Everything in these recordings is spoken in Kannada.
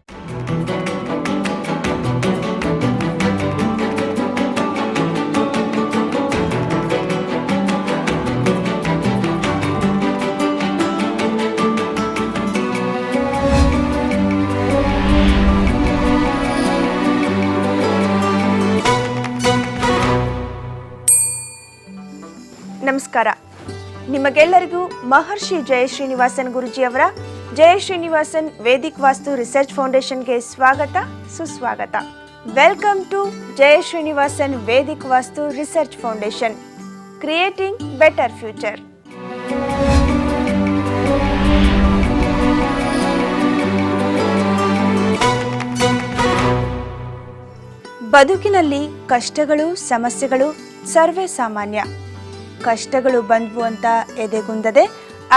ನಮಸ್ಕಾರ. ನಿಮಗೆಲ್ಲರಿಗೂ ಮಹರ್ಷಿ ಜಯ ಶ್ರೀನಿವಾಸನ್ ಗುರುಜಿಯವರ ಜಯ ಶ್ರೀನಿವಾಸನ್ ವೇದಿಕ್ ವಾಸ್ತು ರಿಸರ್ಚ್ ಫೌಂಡೇಶನ್ಗೆ ಸ್ವಾಗತ, ಸುಸ್ವಾಗತ. Welcome to Jaya Srinivasan Vedic Vastu research foundation, creating better future. ಬದುಕಿನಲ್ಲಿ ಕಷ್ಟಗಳು, ಸಮಸ್ಯೆಗಳು ಸರ್ವೇ ಸಾಮಾನ್ಯ. ಕಷ್ಟಗಳು ಬಂದ್ವು ಅಂತ ಎದೆಗುಂದದೆ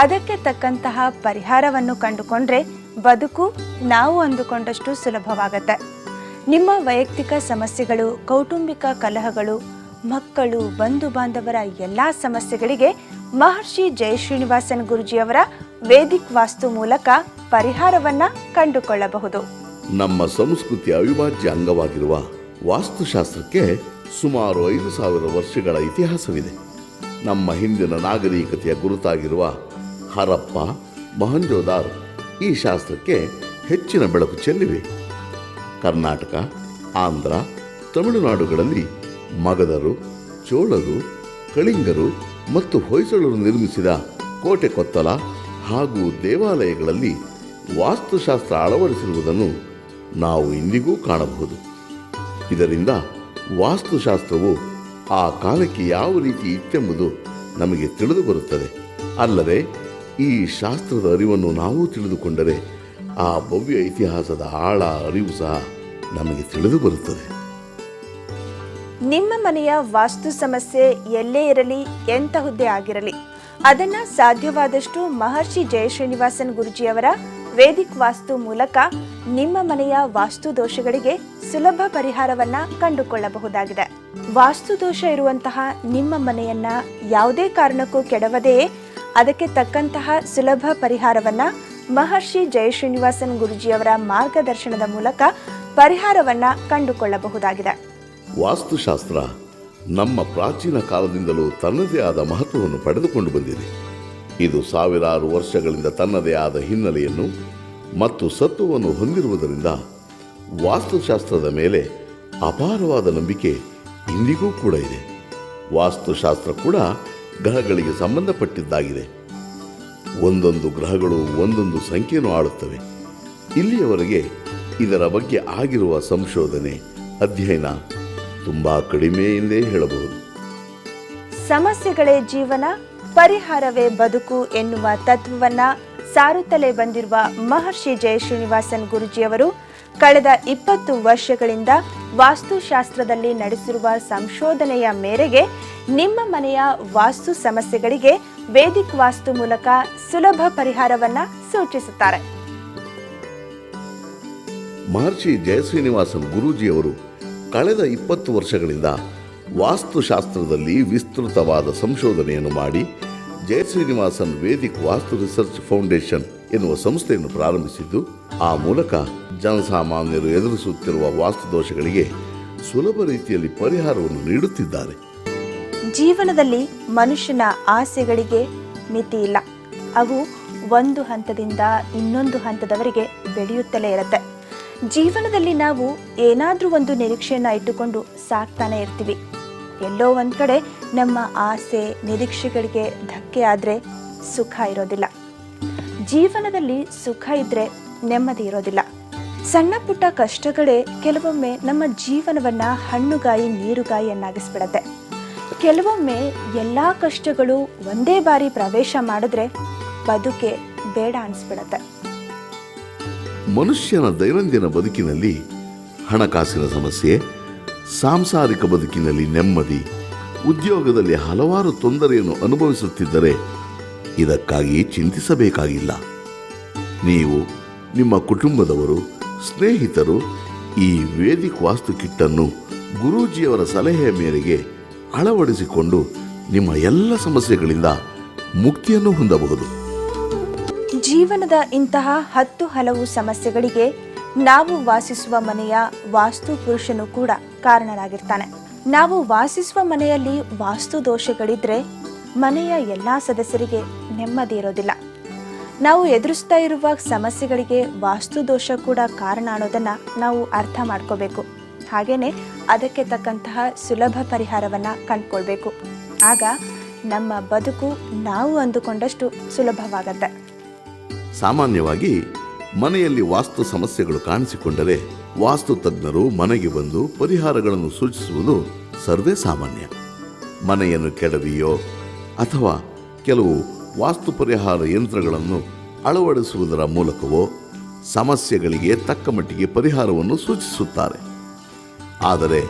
ಅದಕ್ಕೆ ತಕ್ಕಂತಹ ಪರಿಹಾರವನ್ನು ಕಂಡುಕೊಂಡ್ರೆ ಬದುಕು ನಾವು ಅಂದುಕೊಂಡಷ್ಟು ಸುಲಭವಾಗತ್ತೆ. ನಿಮ್ಮ ವೈಯಕ್ತಿಕ ಸಮಸ್ಯೆಗಳು, ಕೌಟುಂಬಿಕ ಕಲಹಗಳು, ಮಕ್ಕಳು, ಬಂಧು ಬಾಂಧವರ ಎಲ್ಲ ಸಮಸ್ಯೆಗಳಿಗೆ ಮಹರ್ಷಿ ಜಯ ಶ್ರೀನಿವಾಸನ್ ಗುರುಜಿಯವರ ವೇದಿಕ್ ವಾಸ್ತು ಮೂಲಕ ಪರಿಹಾರವನ್ನ ಕಂಡುಕೊಳ್ಳಬಹುದು. ನಮ್ಮ ಸಂಸ್ಕೃತಿಯ ಅವಿಭಾಜ್ಯ ಅಂಗವಾಗಿರುವ ವಾಸ್ತುಶಾಸ್ತ್ರಕ್ಕೆ ಸುಮಾರು 5,000 ವರ್ಷಗಳ ಇತಿಹಾಸವಿದೆ. ನಮ್ಮ ಹಿಂದಿನ ನಾಗರಿಕತೆಯ ಗುರುತಾಗಿರುವ ಹರಪ್ಪ, ಮೊಹಂಜೋದಾರ್ ಈ ಶಾಸ್ತ್ರಕ್ಕೆ ಹೆಚ್ಚಿನ ಬೆಳಕು ಚೆಲ್ಲಿವೆ. ಕರ್ನಾಟಕ, ಆಂಧ್ರ, ತಮಿಳುನಾಡುಗಳಲ್ಲಿ ಮಗಧರು, ಚೋಳರು, ಕಳಿಂಗರು ಮತ್ತು ಹೊಯ್ಸಳರು ನಿರ್ಮಿಸಿದ ಕೋಟೆ ಕೊತ್ತಲ ಹಾಗೂ ದೇವಾಲಯಗಳಲ್ಲಿ ವಾಸ್ತುಶಾಸ್ತ್ರ ಅಳವಡಿಸಿರುವುದನ್ನು ನಾವು ಇಂದಿಗೂ ಕಾಣಬಹುದು. ಇದರಿಂದ ವಾಸ್ತುಶಾಸ್ತ್ರವು ಆ ಕಾಲಕ್ಕೆ ಯಾವ ರೀತಿ ಇತ್ತೆಂಬುದು ನಮಗೆ ತಿಳಿದು ಬರುತ್ತದೆ. ಅಲ್ಲದೆ ಈ ಶಾಸ್ತ್ರದ ಅರಿವನ್ನು ನಾವು ತಿಳಿದುಕೊಂಡರೆ ಆ ಭವ್ಯ ಇತಿಹಾಸದ ಆಳ ಅರಿವು ಸಹ ನಮಗೆ ತಿಳಿದು ಬರುತ್ತದೆ. ನಿಮ್ಮ ಮನೆಯ ವಾಸ್ತು ಸಮಸ್ಯೆ ಎಲ್ಲೇ ಇರಲಿ, ಎಂತಹುದ್ದೇ ಆಗಿರಲಿ, ಅದನ್ನ ಸಾಧ್ಯವಾದಷ್ಟು ಮಹರ್ಷಿ ಜಯ ಶ್ರೀನಿವಾಸನ್ ಗುರುಜಿಯವರ ವೇದಿಕ್ ವಾಸ್ತು ಮೂಲಕ ನಿಮ್ಮ ಮನೆಯ ವಾಸ್ತು ದೋಷಗಳಿಗೆ ಸುಲಭ ಪರಿಹಾರವನ್ನ ಕಂಡುಕೊಳ್ಳಬಹುದಾಗಿದೆ. ವಾಸ್ತು ದೋಷ ಇರುವಂತಹ ನಿಮ್ಮ ಮನೆಯನ್ನ ಯಾವುದೇ ಕಾರಣಕ್ಕೂ ಕೆಡವದೆಯೇ ಅದಕ್ಕೆ ತಕ್ಕಂತಹ ಸುಲಭ ಪರಿಹಾರವನ್ನ ಮಹರ್ಷಿ ಜಯ ಶ್ರೀನಿವಾಸನ್ ಗುರುಜಿಯವರ ಮಾರ್ಗದರ್ಶನದ ಮೂಲಕ ಪರಿಹಾರವನ್ನ ಕಂಡುಕೊಳ್ಳಬಹುದಾಗಿದೆ. ವಾಸ್ತುಶಾಸ್ತ್ರ ನಮ್ಮ ಪ್ರಾಚೀನ ಕಾಲದಿಂದಲೂ ತನ್ನದೇ ಆದ ಮಹತ್ವವನ್ನು ಪಡೆದುಕೊಂಡು ಬಂದಿದೆ. ಇದು ಸಾವಿರಾರು ವರ್ಷಗಳಿಂದ ತನ್ನದೇ ಆದ ಹಿನ್ನೆಲೆಯನ್ನು ಮತ್ತು ಸತ್ವವನ್ನು ಹೊಂದಿರುವುದರಿಂದ ವಾಸ್ತುಶಾಸ್ತ್ರದ ಮೇಲೆ ಅಪಾರವಾದ ನಂಬಿಕೆ ಇಂದಿಗೂ ಕೂಡ ಇದೆ. ವಾಸ್ತುಶಾಸ್ತ್ರ ಕೂಡ ಗ್ರಹಗಳಿಗೆ ಸಂಬಂಧಪಟ್ಟಿದ್ದಾಗಿದೆ. ಒಂದೊಂದು ಗ್ರಹಗಳು ಒಂದೊಂದು ಸಂಖ್ಯೆಯನ್ನು ಆಳುತ್ತವೆ. ಇಲ್ಲಿಯವರೆಗೆ ಇದರ ಬಗ್ಗೆ ಆಗಿರುವ ಸಂಶೋಧನೆ, ಅಧ್ಯಯನ ತುಂಬಾ ಕಡಿಮೆ ಎಂದೇ ಹೇಳಬಹುದು. ಸಮಸ್ಯೆಗಳೇ ಜೀವನ, ಪರಿಹಾರವೇ ಬದುಕು ಎನ್ನುವ ತತ್ವವನ್ನ ಸಾರುತ್ತಲೇ ಬಂದಿರುವ ಮಹರ್ಷಿ ಜಯ ಶ್ರೀನಿವಾಸನ್ ಗುರುಜಿಯವರು ಕಳೆದ 20 ವರ್ಷಗಳಿಂದ ವಾಸ್ತುಶಾಸ್ತ್ರದಲ್ಲಿ ನಡೆಸಿರುವ ಸಂಶೋಧನೆಯ ಮೇರೆಗೆ ನಿಮ್ಮ ಮನೆಯ ವಾಸ್ತು ಸಮಸ್ಯೆಗಳಿಗೆ ವೇದಿಕ್ ವಾಸ್ತು ಮೂಲಕ ಸುಲಭ ಪರಿಹಾರವನ್ನ ಸೂಚಿಸುತ್ತಾರೆ. ಮಹರ್ಷಿ ಜಯ ಶ್ರೀನಿವಾಸನ್ ಗುರೂಜಿಯವರು ಕಳೆದ 20 ವರ್ಷಗಳಿಂದ ವಾಸ್ತುಶಾಸ್ತ್ರದಲ್ಲಿ ವಿಸ್ತೃತವಾದ ಸಂಶೋಧನೆಯನ್ನು ಮಾಡಿ ಜಯ Srinivasan Vedic Vastu research foundation ಎನ್ನುವ ಸಂಸ್ಥೆಯನ್ನು ಪ್ರಾರಂಭಿಸಿದ್ದು, ಆ ಮೂಲಕ ಜನಸಾಮಾನ್ಯರು ಎದುರಿಸುತ್ತಿರುವ ವಾಸ್ತು ದೋಷಗಳಿಗೆ ಸುಲಭ ರೀತಿಯಲ್ಲಿ ಪರಿಹಾರವನ್ನು ನೀಡುತ್ತಿದ್ದಾರೆ. ಜೀವನದಲ್ಲಿ ಮನುಷ್ಯನ ಆಸೆಗಳಿಗೆ ಮಿತಿ ಇಲ್ಲ. ಅವು ಒಂದು ಹಂತದಿಂದ ಇನ್ನೊಂದು ಹಂತದವರೆಗೆ ಬೆಳೆಯುತ್ತಲೇ ಇರುತ್ತೆ. ಜೀವನದಲ್ಲಿ ನಾವು ಏನಾದ್ರೂ ಒಂದು ನಿರೀಕ್ಷೆಯನ್ನ ಇಟ್ಟುಕೊಂಡು ಸಾಕ್ತಾನೆ ಇರ್ತೀವಿ. ಎಲ್ಲೋ ಒಂದ್ ಕಡೆ ನಮ್ಮ ಆಸೆ, ನಿರೀಕ್ಷೆಗಳಿಗೆ ಧಕ್ಕೆ ಆದ್ರೆ ಸುಖ ಇರೋದಿಲ್ಲ. ಜೀವನದಲ್ಲಿ ಸುಖ ಇದ್ರೆ ನೆಮ್ಮದಿ ಇರೋದಿಲ್ಲ. ಸಣ್ಣ ಪುಟ್ಟ ಕಷ್ಟಗಳೇ ಕೆಲವೊಮ್ಮೆ ನಮ್ಮ ಜೀವನವನ್ನ ಹಣ್ಣುಗಾಯಿ ನೀರುಗಾಯಿಯನ್ನಾಗಿಸ್ಬಿಡತ್ತೆ. ಕೆಲವೊಮ್ಮೆ ಎಲ್ಲಾ ಕಷ್ಟಗಳು ಒಂದೇ ಬಾರಿ ಪ್ರವೇಶ ಮಾಡಿದ್ರೆ ಬದುಕೆ ಬೇಡ ಅನ್ಸ್ಬಿಡತ್ತೆ. ಮನುಷ್ಯನ ದೈನಂದಿನ ಬದುಕಿನಲ್ಲಿ ಹಣಕಾಸಿನ ಸಮಸ್ಯೆ, ಸಾಂಸಾರಿಕ ಬದುಕಿನಲ್ಲಿ ನೆಮ್ಮದಿ, ಉದ್ಯೋಗದಲ್ಲಿ ಹಲವಾರು ತೊಂದರೆಯನ್ನು ಅನುಭವಿಸುತ್ತಿದ್ದರೆ ಇದಕ್ಕಾಗಿ ಚಿಂತಿಸಬೇಕಾಗಿಲ್ಲ. ನೀವು, ನಿಮ್ಮ ಕುಟುಂಬದವರು, ಸ್ನೇಹಿತರು ಈ ವೇದಿಕ್ ವಾಸ್ತು ಕಿಟ್ಟನ್ನು ಗುರೂಜಿಯವರ ಸಲಹೆಯ ಮೇರೆಗೆ ಅಳವಡಿಸಿಕೊಂಡು ನಿಮ್ಮ ಎಲ್ಲ ಸಮಸ್ಯೆಗಳಿಂದ ಮುಕ್ತಿಯನ್ನು ಹೊಂದಬಹುದು. ಜೀವನದ ಇಂತಹ 10 ಹಲವು ಸಮಸ್ಯೆಗಳಿಗೆ ನಾವು ವಾಸಿಸುವ ಮನೆಯ ವಾಸ್ತು ಪುರುಷನು ಕೂಡ ಕಾರಣರಾಗಿರ್ತಾನೆ. ನಾವು ವಾಸಿಸುವ ಮನೆಯಲ್ಲಿ ವಾಸ್ತು ದೋಷಗಳಿದ್ರೆ ಮನೆಯ ಎಲ್ಲಾ ಸದಸ್ಯರಿಗೆ ನೆಮ್ಮದಿ ಇರೋದಿಲ್ಲ. ನಾವು ಎದುರಿಸ್ತಾ ಇರುವ ಸಮಸ್ಯೆಗಳಿಗೆ ವಾಸ್ತು ದೋಷ ಕೂಡ ಕಾರಣ ಅನ್ನೋದನ್ನ ನಾವು ಅರ್ಥ ಮಾಡ್ಕೋಬೇಕು. ಹಾಗೇನೆ ಅದಕ್ಕೆ ತಕ್ಕಂತಹ ಸುಲಭ ಪರಿಹಾರವನ್ನ ಕಂಡುಕೊಳ್ಬೇಕು. ಆಗ ನಮ್ಮ ಬದುಕು ನಾವು ಅಂದುಕೊಂಡಷ್ಟು ಸುಲಭವಾಗತ್ತೆ. ಸಾಮಾನ್ಯವಾಗಿ ಮನೆಯಲ್ಲಿ ವಾಸ್ತು ಸಮಸ್ಯೆಗಳು ಕಾಣಿಸಿಕೊಂಡರೆ ವಾಸ್ತು ತಜ್ಞರು ಮನೆಗೆ ಬಂದು ಪರಿಹಾರಗಳನ್ನು ಸೂಚಿಸುವುದು ಸರ್ವೇ ಸಾಮಾನ್ಯ. ಮನೆಯನ್ನು ಕೆಡವಿಯೋ ಅಥವಾ ಕೆಲವು ವಾಸ್ತು ಪರಿಹಾರ ಯಂತ್ರಗಳನ್ನು ಅಳವಡಿಸುವುದರ ಮೂಲಕವೋ ಸಮಸ್ಯೆಗಳಿಗೆ ತಕ್ಕ ಮಟ್ಟಿಗೆ ಪರಿಹಾರವನ್ನು ಸೂಚಿಸುತ್ತಾರೆ. ಆದರೆ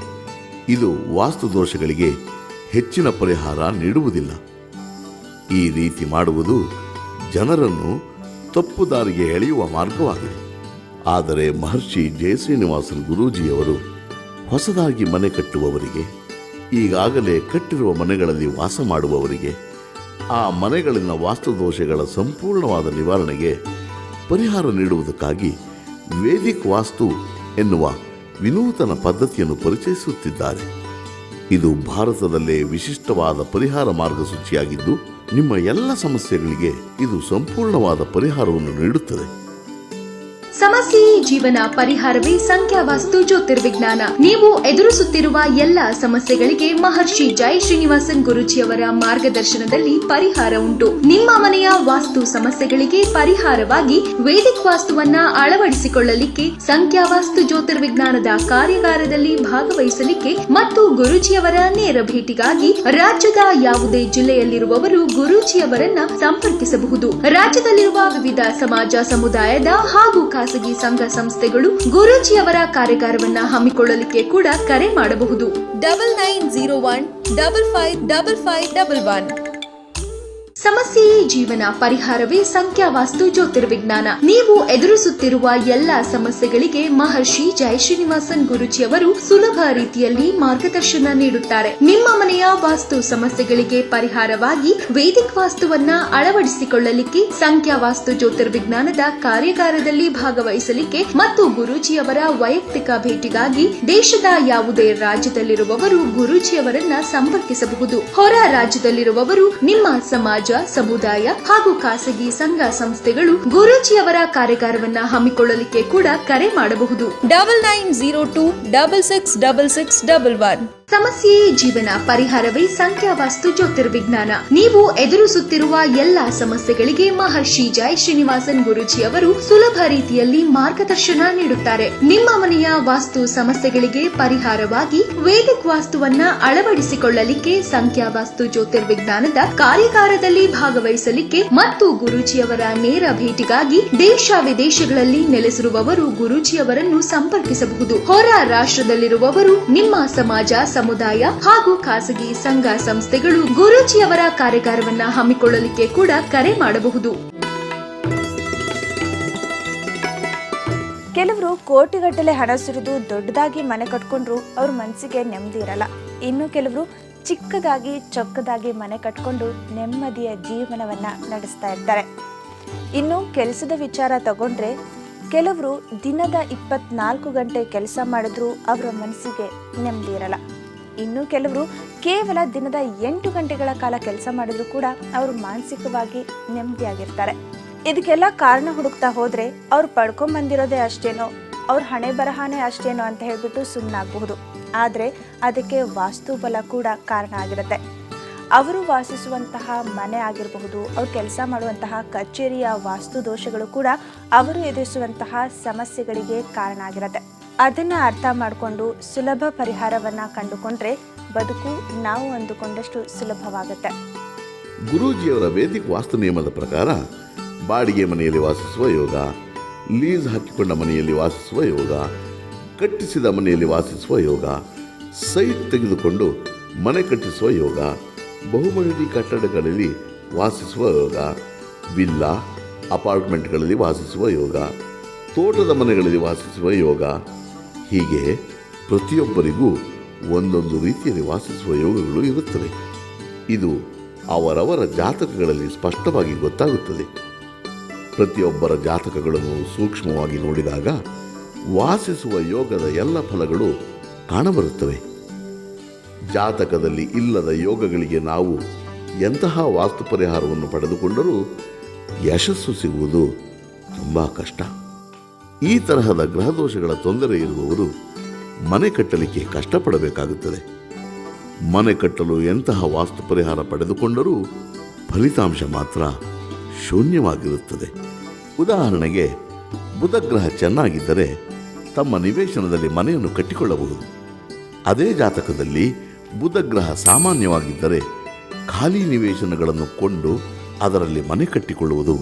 ಇದು ವಾಸ್ತು ದೋಷಗಳಿಗೆ ಹೆಚ್ಚಿನ ಪರಿಹಾರ ನೀಡುವುದಿಲ್ಲ. ಈ ರೀತಿ ಮಾಡುವುದು ಜನರನ್ನು ತಪ್ಪು ದಾರಿಗೆ ಎಳೆಯುವ ಮಾರ್ಗವಾಗಿದೆ. ಆದರೆ ಮಹರ್ಷಿ ಜಯಶ್ರೀನಿವಾಸನ್ ಗುರೂಜಿಯವರು ಹೊಸದಾಗಿ ಮನೆ ಕಟ್ಟುವವರಿಗೆ, ಈಗಾಗಲೇ ಕಟ್ಟಿರುವ ಮನೆಗಳಲ್ಲಿ ವಾಸ ಮಾಡುವವರಿಗೆ, ಆ ಮನೆಗಳಲ್ಲಿನ ವಾಸ್ತುದೋಷಗಳ ಸಂಪೂರ್ಣವಾದ ನಿವಾರಣೆಗೆ ಪರಿಹಾರ ನೀಡುವುದಕ್ಕಾಗಿ ವೇದಿಕ್ ವಾಸ್ತು ಎನ್ನುವ ವಿನೂತನ ಪದ್ಧತಿಯನ್ನು ಪರಿಚಯಿಸುತ್ತಿದ್ದಾರೆ. ಇದು ಭಾರತದಲ್ಲೇ ವಿಶಿಷ್ಟವಾದ ಪರಿಹಾರ ಮಾರ್ಗಸೂಚಿಯಾಗಿದ್ದು ನಿಮ್ಮ ಎಲ್ಲ ಸಮಸ್ಯೆಗಳಿಗೆ ಇದು ಸಂಪೂರ್ಣವಾದ ಪರಿಹಾರವನ್ನು ನೀಡುತ್ತದೆ. ಸಮಸ್ಯೆಯೇ ಜೀವನ, ಪರಿಹಾರವೇ ಸಂಖ್ಯಾವಾಸ್ತು ಜ್ಯೋತಿರ್ವಿಜ್ಞಾನ. ನೀವು ಎದುರಿಸುತ್ತಿರುವ ಎಲ್ಲ ಸಮಸ್ಯೆಗಳಿಗೆ ಮಹರ್ಷಿ ಜೈ ಶ್ರೀನಿವಾಸನ್ ಗುರೂಜಿಯವರ ಮಾರ್ಗದರ್ಶನದಲ್ಲಿ ಪರಿಹಾರ ಉಂಟು. ನಿಮ್ಮ ಮನೆಯ ವಾಸ್ತು ಸಮಸ್ಯೆಗಳಿಗೆ ಪರಿಹಾರವಾಗಿ ವೇದಿಕ್ ವಾಸ್ತುವನ್ನ ಅಳವಡಿಸಿಕೊಳ್ಳಲಿಕ್ಕೆ, ಸಂಖ್ಯಾವಾಸ್ತು ಜ್ಯೋತಿರ್ವಿಜ್ಞಾನದ ಕಾರ್ಯಾಗಾರದಲ್ಲಿ ಭಾಗವಹಿಸಲಿಕ್ಕೆ ಮತ್ತು ಗುರೂಜಿಯವರ ನೇರ ಭೇಟಿಗಾಗಿ ರಾಜ್ಯದ ಯಾವುದೇ ಜಿಲ್ಲೆಯಲ್ಲಿರುವವರು ಗುರೂಜಿಯವರನ್ನ ಸಂಪರ್ಕಿಸಬಹುದು. ರಾಜ್ಯದಲ್ಲಿರುವ ವಿವಿಧ ಸಮಾಜ ಸಮುದಾಯದ ಹಾಗೂ ಖಾಸಗಿ ಸಂಘ ಸಂಸ್ಥೆಗಳು ಗುರೂಜಿಯವರ ಕಾರ್ಯಾಗಾರವನ್ನ ಹಮ್ಮಿಕೊಳ್ಳಲಿಕ್ಕೆ ಕೂಡ ಕರೆ ಮಾಡಬಹುದು. 9901555511. ಸಮಸ್ಯೆಯೇ ಜೀವನ, ಪರಿಹಾರವೇ ಸಂಖ್ಯಾವಾಸ್ತು ಜ್ಯೋತಿರ್ವಿಜ್ಞಾನ. ನೀವು ಎದುರಿಸುತ್ತಿರುವ ಎಲ್ಲ ಸಮಸ್ಯೆಗಳಿಗೆ ಮಹರ್ಷಿ ಜೈ ಶ್ರೀನಿವಾಸನ್ ಗುರೂಜಿಯವರು ಸುಲಭ ರೀತಿಯಲ್ಲಿ ಮಾರ್ಗದರ್ಶನ ನೀಡುತ್ತಾರೆ. ನಿಮ್ಮ ಮನೆಯ ವಾಸ್ತು ಸಮಸ್ಯೆಗಳಿಗೆ ಪರಿಹಾರವಾಗಿ ವೇದಿಕ್ ವಾಸ್ತುವನ್ನ ಅಳವಡಿಸಿಕೊಳ್ಳಲಿಕ್ಕೆ, ಸಂಖ್ಯಾವಾಸ್ತು ಜ್ಯೋತಿರ್ವಿಜ್ಞಾನದ ಕಾರ್ಯಾಗಾರದಲ್ಲಿ ಭಾಗವಹಿಸಲಿಕ್ಕೆ ಮತ್ತು ಗುರೂಜಿಯವರ ವೈಯಕ್ತಿಕ ಭೇಟಿಗಾಗಿ ದೇಶದ ಯಾವುದೇ ರಾಜ್ಯದಲ್ಲಿರುವವರು ಗುರೂಜಿಯವರನ್ನ ಸಂಪರ್ಕಿಸಬಹುದು. ಹೊರ ರಾಜ್ಯದಲ್ಲಿರುವವರು ನಿಮ್ಮ ಸಮಾಜ, ಸಮುದಾಯ ಹಾಗೂ ಖಾಸಗಿ ಸಂಘ ಸಂಸ್ಥೆಗಳು ಗುರೂಜಿಯವರ ಕಾರ್ಯಾಗಾರವನ್ನ ಹಮ್ಮಿಕೊಳ್ಳಲಿಕ್ಕೆ ಕೂಡ ಕರೆ ಮಾಡಬಹುದು. 9902666611. ಸಮಸ್ಯೆಯೇ ಜೀವನ, ಪರಿಹಾರವೇ ಸಂಖ್ಯಾವಾಸ್ತು ಜ್ಯೋತಿರ್ವಿಜ್ಞಾನ. ನೀವು ಎದುರಿಸುತ್ತಿರುವ ಎಲ್ಲ ಸಮಸ್ಯೆಗಳಿಗೆ ಮಹರ್ಷಿ ಜೈ ಶ್ರೀನಿವಾಸನ್ ಗುರೂಜಿಯವರು ಸುಲಭ ರೀತಿಯಲ್ಲಿ ಮಾರ್ಗದರ್ಶನ ನೀಡುತ್ತಾರೆ. ನಿಮ್ಮ ಮನೆಯ ವಾಸ್ತು ಸಮಸ್ಯೆಗಳಿಗೆ ಪರಿಹಾರವಾಗಿ ವೇದಿಕ್ ವಾಸ್ತುವನ್ನ ಅಳವಡಿಸಿಕೊಳ್ಳಲಿಕ್ಕೆ, ಸಂಖ್ಯಾವಾಸ್ತು ಜ್ಯೋತಿರ್ವಿಜ್ಞಾನದ ಕಾರ್ಯಾಗಾರದಲ್ಲಿ ಭಾಗವಹಿಸಲಿಕ್ಕೆ ಮತ್ತು ಗುರೂಜಿಯವರ ನೇರ ಭೇಟಿಗಾಗಿ ದೇಶ ವಿದೇಶಗಳಲ್ಲಿ ನೆಲೆಸಿರುವವರು ಗುರೂಜಿಯವರನ್ನು ಸಂಪರ್ಕಿಸಬಹುದು. ಹೊರ ರಾಷ್ಟ್ರದಲ್ಲಿರುವವರು ನಿಮ್ಮ ಸಮಾಜ, ಸಮುದಾಯ ಹಾಗೂ ಖಾಸಗಿ ಸಂಘ ಸಂಸ್ಥೆಗಳು ಗುರೂಜಿಯವರ ಕಾರ್ಯಾಗಾರವನ್ನ ಹಮ್ಮಿಕೊಳ್ಳಲಿಕ್ಕೆ ಕೂಡ ಕರೆ ಮಾಡಬಹುದು. ಕೆಲವರು ಕೋಟಿಗಟ್ಟಲೆ ಹಣ ಸುರಿದು ದೊಡ್ಡದಾಗಿ ಮನೆ ಕಟ್ಕೊಂಡ್ರು ಅವ್ರ ಮನಸ್ಸಿಗೆ ನೆಮ್ಮದಿ ಇರಲ್ಲ. ಇನ್ನು ಕೆಲವರು ಚಿಕ್ಕದಾಗಿ ಚೊಕ್ಕದಾಗಿ ಮನೆ ಕಟ್ಕೊಂಡು ನೆಮ್ಮದಿಯ ಜೀವನವನ್ನ ನಡೆಸ್ತಾ ಇರ್ತಾರೆ. ಇನ್ನು ಕೆಲಸದ ವಿಚಾರ ತಗೊಂಡ್ರೆ ಕೆಲವರು ದಿನದ 24 ಗಂಟೆ ಕೆಲಸ ಮಾಡಿದ್ರು ಅವರ ಮನಸ್ಸಿಗೆ ನೆಮ್ಮದಿ ಇರಲ್ಲ. ಇನ್ನು ಕೆಲವರು ಕೇವಲ ದಿನದ 8 ಗಂಟೆಗಳ ಕಾಲ ಕೆಲಸ ಮಾಡಿದ್ರು ಕೂಡ ಅವರು ಮಾನಸಿಕವಾಗಿ ನೆಮ್ಮದಿಯಾಗಿರ್ತಾರೆ. ಇದಕ್ಕೆಲ್ಲ ಕಾರಣ ಹುಡುಕ್ತಾ ಹೋದ್ರೆ ಅವ್ರು ಪಡ್ಕೊಂಡ್ಬಂದಿರೋದೇ ಅಷ್ಟೇನೋ, ಅವ್ರ ಹಣೆ ಬರಹಾನೆ ಅಷ್ಟೇನೋ ಅಂತ ಹೇಳ್ಬಿಟ್ಟು ಸುಮ್ಮನಾಗಬಹುದು. ಆದರೆ ಅದಕ್ಕೆ ವಾಸ್ತು ಬಲ ಕೂಡ ಕಾರಣ ಆಗಿರುತ್ತೆ. ಅವರು ವಾಸಿಸುವಂತಹ ಮನೆ ಆಗಿರಬಹುದು, ಅವ್ರು ಕೆಲಸ ಮಾಡುವಂತಹ ಕಚೇರಿಯ ವಾಸ್ತು ದೋಷಗಳು ಕೂಡ ಅವರು ಎದುರಿಸುವಂತಹ ಸಮಸ್ಯೆಗಳಿಗೆ ಕಾರಣ ಆಗಿರುತ್ತೆ. ಅದನ್ನು ಅರ್ಥ ಮಾಡಿಕೊಂಡು ಸುಲಭ ಪರಿಹಾರವನ್ನು ಕಂಡುಕೊಂಡ್ರೆ ಬದುಕು ನಾವು ಅಂದುಕೊಂಡಷ್ಟು ಸುಲಭವಾಗುತ್ತೆ. ಗುರೂಜಿಯವರ ವೇದಿಕ್ ವಾಸ್ತು ನಿಯಮದ ಪ್ರಕಾರ ಬಾಡಿಗೆ ಮನೆಯಲ್ಲಿ ವಾಸಿಸುವ ಯೋಗ, ಲೀಸ್ ಹಾಕಿಕೊಂಡ ಮನೆಯಲ್ಲಿ ವಾಸಿಸುವ ಯೋಗ, ಕಟ್ಟಿಸಿದ ಮನೆಯಲ್ಲಿ ವಾಸಿಸುವ ಯೋಗ, ಸೈಟ್ ತೆಗೆದುಕೊಂಡು ಮನೆ ಕಟ್ಟಿಸುವ ಯೋಗ, ಬಹುಮಹಡಿ ಕಟ್ಟಡಗಳಲ್ಲಿ ವಾಸಿಸುವ ಯೋಗ, ವಿಲ್ಲಾ ಅಪಾರ್ಟ್ಮೆಂಟ್ಗಳಲ್ಲಿ ವಾಸಿಸುವ ಯೋಗ, ತೋಟದ ಮನೆಗಳಲ್ಲಿ ವಾಸಿಸುವ ಯೋಗ, ಹೀಗೆ ಪ್ರತಿಯೊಬ್ಬರಿಗೂ ಒಂದೊಂದು ರೀತಿಯಲ್ಲಿ ವಾಸಿಸುವ ಯೋಗಗಳು ಇರುತ್ತವೆ. ಇದು ಅವರವರ ಜಾತಕಗಳಲ್ಲಿ ಸ್ಪಷ್ಟವಾಗಿ ಗೊತ್ತಾಗುತ್ತದೆ. ಪ್ರತಿಯೊಬ್ಬರ ಜಾತಕಗಳನ್ನು ಸೂಕ್ಷ್ಮವಾಗಿ ನೋಡಿದಾಗ ವಾಸಿಸುವ ಯೋಗದ ಎಲ್ಲ ಫಲಗಳು ಕಾಣಬರುತ್ತವೆ. ಜಾತಕದಲ್ಲಿ ಇಲ್ಲದ ಯೋಗಗಳಿಗೆ ನಾವು ಎಂತಹ ವಾಸ್ತು ಪರಿಹಾರವನ್ನು ಪಡೆದುಕೊಂಡರೂ ಯಶಸ್ಸು ಸಿಗುವುದು ತುಂಬ ಕಷ್ಟ. ಈ ತರಹದ ಗ್ರಹದೋಷಗಳ ತೊಂದರೆ ಇರುವವರು ಮನೆ ಕಟ್ಟಲಿಕ್ಕೆ ಕಷ್ಟಪಡಬೇಕಾಗುತ್ತದೆ. ಮನೆ ಕಟ್ಟಲು ಎಂತಹ ವಾಸ್ತು ಪರಿಹಾರ ಪಡೆದುಕೊಂಡರೂ ಫಲಿತಾಂಶ ಮಾತ್ರ ಶೂನ್ಯವಾಗಿರುತ್ತದೆ. ಉದಾಹರಣೆಗೆ, ಬುಧ ಗ್ರಹ ಚೆನ್ನಾಗಿದ್ದರೆ ತಮ್ಮ ನಿವೇಶನದಲ್ಲಿ ಮನೆಯನ್ನು ಕಟ್ಟಿಕೊಳ್ಳಬಹುದು. ಅದೇ ಜಾತಕದಲ್ಲಿ ಬುಧ ಗ್ರಹ ಸಾಮಾನ್ಯವಾಗಿದ್ದರೆ ಖಾಲಿ ನಿವೇಶನಗಳನ್ನು ಕೊಂಡು ಅದರಲ್ಲಿ ಮನೆ ಕಟ್ಟಿಕೊಳ್ಳುವುದು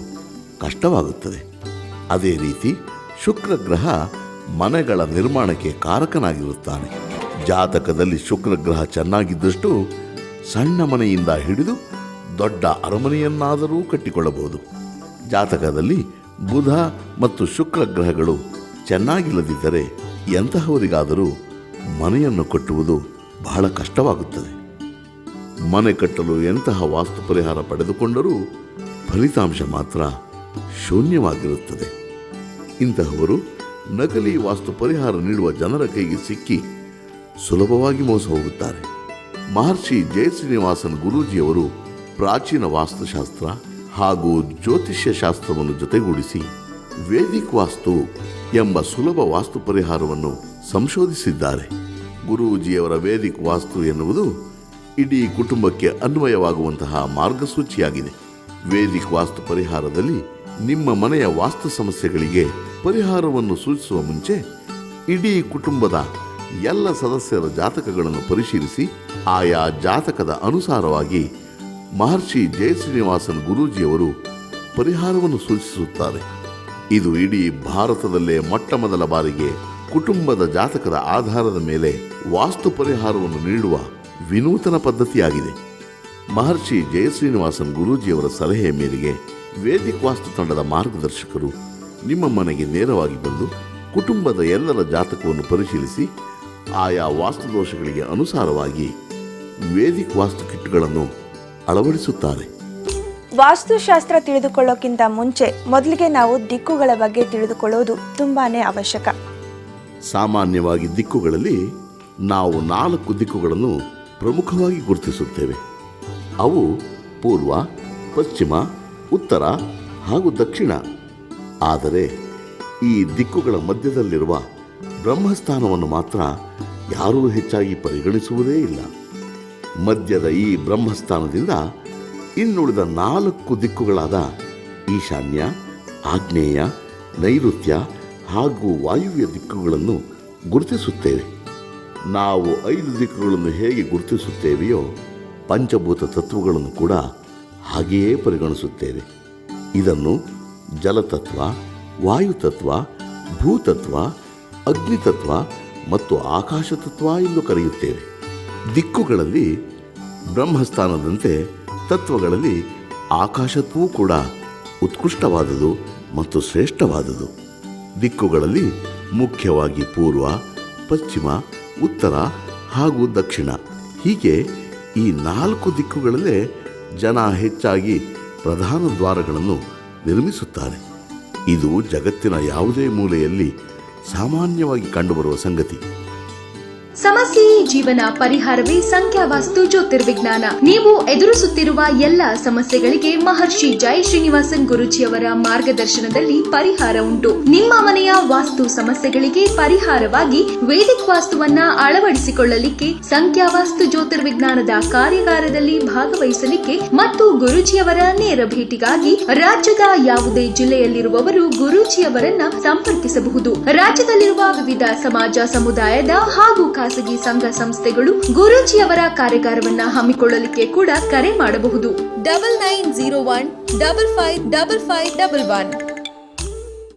ಕಷ್ಟವಾಗುತ್ತದೆ. ಅದೇ ರೀತಿ ಶುಕ್ರ ಗ್ರಹ ಮನೆಗಳ ನಿರ್ಮಾಣಕ್ಕೆ ಕಾರಕನಾಗಿರುತ್ತಾನೆ. ಜಾತಕದಲ್ಲಿ ಶುಕ್ರ ಗ್ರಹ ಚೆನ್ನಾಗಿದ್ದಷ್ಟು ಸಣ್ಣ ಮನೆಯಿಂದ ಹಿಡಿದು ದೊಡ್ಡ ಅರಮನೆಯನ್ನಾದರೂ ಕಟ್ಟಿಕೊಳ್ಳಬಹುದು. ಜಾತಕದಲ್ಲಿ ಬುಧ ಮತ್ತು ಶುಕ್ರ ಗ್ರಹಗಳು ಚೆನ್ನಾಗಿಲ್ಲದಿದ್ದರೆ ಎಂತಹವರಿಗಾದರೂ ಮನೆಯನ್ನು ಕಟ್ಟುವುದು ಬಹಳ ಕಷ್ಟವಾಗುತ್ತದೆ. ಮನೆ ಕಟ್ಟಲು ಎಂತಹ ವಾಸ್ತು ಪರಿಹಾರ ಪಡೆದುಕೊಂಡರೂ ಫಲಿತಾಂಶ ಮಾತ್ರ ಶೂನ್ಯವಾಗಿರುತ್ತದೆ. ಇಂತಹವರು ನಕಲಿ ವಾಸ್ತು ಪರಿಹಾರ ನೀಡುವ ಜನರ ಕೈಗೆ ಸಿಕ್ಕಿ ಸುಲಭವಾಗಿ ಮೋಸ ಹೋಗುತ್ತಾರೆ. ಮಹರ್ಷಿ ಜಯಶ್ರೀನಿವಾಸನ್ ಗುರೂಜಿಯವರು ಪ್ರಾಚೀನ ವಾಸ್ತುಶಾಸ್ತ್ರ ಹಾಗೂ ಜ್ಯೋತಿಷ್ಯ ಶಾಸ್ತ್ರವನ್ನು ಜೊತೆಗೂಡಿಸಿ ವೇದಿಕ್ ವಾಸ್ತು ಎಂಬ ಸುಲಭ ವಾಸ್ತು ಪರಿಹಾರವನ್ನು ಸಂಶೋಧಿಸಿದ್ದಾರೆ. ಗುರೂಜಿಯವರ ವೇದಿಕ್ ವಾಸ್ತು ಎನ್ನುವುದು ಇಡೀ ಕುಟುಂಬಕ್ಕೆ ಅನ್ವಯವಾಗುವಂತಹ ಮಾರ್ಗಸೂಚಿಯಾಗಿದೆ. ವೇದಿಕ್ ವಾಸ್ತು ಪರಿಹಾರದಲ್ಲಿ ನಿಮ್ಮ ಮನೆಯ ವಾಸ್ತು ಸಮಸ್ಯೆಗಳಿಗೆ ಪರಿಹಾರವನ್ನು ಸೂಚಿಸುವ ಮುಂಚೆ ಇಡೀ ಕುಟುಂಬದ ಎಲ್ಲ ಸದಸ್ಯರ ಜಾತಕಗಳನ್ನು ಪರಿಶೀಲಿಸಿ ಆಯಾ ಜಾತಕದ ಅನುಸಾರವಾಗಿ ಮಹರ್ಷಿ ಜಯಶ್ರೀನಿವಾಸನ್ ಗುರೂಜಿಯವರು ಪರಿಹಾರವನ್ನು ಸೂಚಿಸುತ್ತಾರೆ. ಇದು ಇಡೀ ಭಾರತದಲ್ಲೇ ಮೊಟ್ಟಮೊದಲ ಬಾರಿಗೆ ಕುಟುಂಬದ ಜಾತಕದ ಆಧಾರದ ಮೇಲೆ ವಾಸ್ತು ಪರಿಹಾರವನ್ನು ನೀಡುವ ವಿನೂತನ ಪದ್ಧತಿಯಾಗಿದೆ. ಮಹರ್ಷಿ ಜಯಶ್ರೀನಿವಾಸನ್ ಗುರೂಜಿಯವರ ಸಲಹೆಯ ಮೇರೆಗೆ ವೇದಿಕ್ ವಾಸ್ತು ತಂಡದ ಮಾರ್ಗದರ್ಶಕರು ನಿಮ್ಮ ಮನೆಗೆ ನೇರವಾಗಿ ಬಂದು ಕುಟುಂಬದ ಎಲ್ಲರ ಜಾತಕವನ್ನು ಪರಿಶೀಲಿಸಿ ಆಯಾ ವಾಸ್ತು ದೋಷಗಳಿಗೆ ಅನುಸಾರವಾಗಿ ವೇದಿಕ್ ವಾಸ್ತು ಕಿಟ್ಗಳನ್ನು ಅಳವಡಿಸುತ್ತಾರೆ. ವಾಸ್ತುಶಾಸ್ತ್ರ ತಿಳಿದುಕೊಳ್ಳೋಕ್ಕಿಂತ ಮುಂಚೆ ಮೊದಲಿಗೆ ನಾವು ದಿಕ್ಕುಗಳ ಬಗ್ಗೆ ತಿಳಿದುಕೊಳ್ಳೋದು ತುಂಬಾನೇ ಅವಶ್ಯಕ. ಸಾಮಾನ್ಯವಾಗಿ ದಿಕ್ಕುಗಳಲ್ಲಿ ನಾವು 4 ದಿಕ್ಕುಗಳನ್ನು ಪ್ರಮುಖವಾಗಿ ಗುರುತಿಸುತ್ತೇವೆ. ಅವು ಪೂರ್ವ, ಪಶ್ಚಿಮ, ಉತ್ತರ ಹಾಗೂ ದಕ್ಷಿಣ. ಆದರೆ ಈ ದಿಕ್ಕುಗಳ ಮಧ್ಯದಲ್ಲಿರುವ ಬ್ರಹ್ಮಸ್ಥಾನವನ್ನು ಮಾತ್ರ ಯಾರೂ ಹೆಚ್ಚಾಗಿ ಪರಿಗಣಿಸುವುದೇ ಇಲ್ಲ. ಮಧ್ಯದ ಈ ಬ್ರಹ್ಮಸ್ಥಾನದಿಂದ ಇನ್ನುಳಿದ 4 ದಿಕ್ಕುಗಳಾದ ಈಶಾನ್ಯ, ಆಗ್ನೇಯ, ನೈಋತ್ಯ ಹಾಗೂ ವಾಯುವ್ಯ ದಿಕ್ಕುಗಳನ್ನು ಗುರುತಿಸುತ್ತೇವೆ. ನಾವು 5 ದಿಕ್ಕುಗಳನ್ನು ಹೇಗೆ ಗುರುತಿಸುತ್ತೇವೆಯೋ ಪಂಚಭೂತ ತತ್ವಗಳನ್ನು ಕೂಡ ಹಾಗೆಯೇ ಪರಿಗಣಿಸುತ್ತೇವೆ. ಇದನ್ನು ಜಲತತ್ವ, ವಾಯುತತ್ವ, ಭೂತತ್ವ, ಅಗ್ನಿತತ್ವ ಮತ್ತು ಆಕಾಶತತ್ವ ಎಂದು ಕರೆಯುತ್ತೇವೆ. ದಿಕ್ಕುಗಳಲ್ಲಿ ಬ್ರಹ್ಮಸ್ಥಾನದಂತೆ ತತ್ವಗಳಲ್ಲಿ ಆಕಾಶತ್ವವೂ ಕೂಡ ಉತ್ಕೃಷ್ಟವಾದುದು ಮತ್ತು ಶ್ರೇಷ್ಠವಾದುದು. ದಿಕ್ಕುಗಳಲ್ಲಿ ಮುಖ್ಯವಾಗಿ ಪೂರ್ವ, ಪಶ್ಚಿಮ, ಉತ್ತರ ಹಾಗೂ ದಕ್ಷಿಣ ಹೀಗೆ ಈ 4 ದಿಕ್ಕುಗಳಲ್ಲೇ ಜನ ಹೆಚ್ಚಾಗಿ ಪ್ರಧಾನ ದ್ವಾರಗಳನ್ನು ನಿರ್ಮಿಸುತ್ತಾರೆ. ಇದು ಜಗತ್ತಿನ ಯಾವುದೇ ಮೂಲೆಯಲ್ಲಿ ಸಾಮಾನ್ಯವಾಗಿ ಕಂಡುಬರುವ ಸಂಗತಿ. ಸಮಸ್ಯೆಯೇ ಜೀವನ, ಪರಿಹಾರವೇ ಸಂಖ್ಯಾವಾಸ್ತು ಜ್ಯೋತಿರ್ವಿಜ್ಞಾನ. ನೀವು ಎದುರಿಸುತ್ತಿರುವ ಎಲ್ಲ ಸಮಸ್ಯೆಗಳಿಗೆ ಮಹರ್ಷಿ ಜೈ ಶ್ರೀನಿವಾಸನ್ ಗುರೂಜಿಯವರ ಮಾರ್ಗದರ್ಶನದಲ್ಲಿ ಪರಿಹಾರ ಉಂಟು. ನಿಮ್ಮ ಮನೆಯ ವಾಸ್ತು ಸಮಸ್ಯೆಗಳಿಗೆ ಪರಿಹಾರವಾಗಿ ವೇದಿಕ್ ವಾಸ್ತುವನ್ನ ಅಳವಡಿಸಿಕೊಳ್ಳಲಿಕ್ಕೆ, ಸಂಖ್ಯಾವಾಸ್ತು ಜ್ಯೋತಿರ್ವಿಜ್ಞಾನದ ಕಾರ್ಯಾಗಾರದಲ್ಲಿ ಭಾಗವಹಿಸಲಿಕ್ಕೆ ಮತ್ತು ಗುರೂಜಿಯವರ ನೇರ ಭೇಟಿಗಾಗಿ ರಾಜ್ಯದ ಯಾವುದೇ ಜಿಲ್ಲೆಯಲ್ಲಿರುವವರು ಗುರೂಜಿಯವರನ್ನ ಸಂಪರ್ಕಿಸಬಹುದು. ರಾಜ್ಯದಲ್ಲಿರುವ ವಿವಿಧ ಸಮಾಜ ಸಮುದಾಯದ ಹಾಗೂ ಖಾಸಗಿ ಸಂಘ ಸಂಸ್ಥೆಗಳು ಗುರೂಜಿಯವರ ಕಾರ್ಯಾಗಾರವನ್ನ ಹಮ್ಮಿಕೊಳ್ಳಲಿಕ್ಕೆ ಕೂಡ ಕರೆ ಮಾಡಬಹುದು. 9901555511.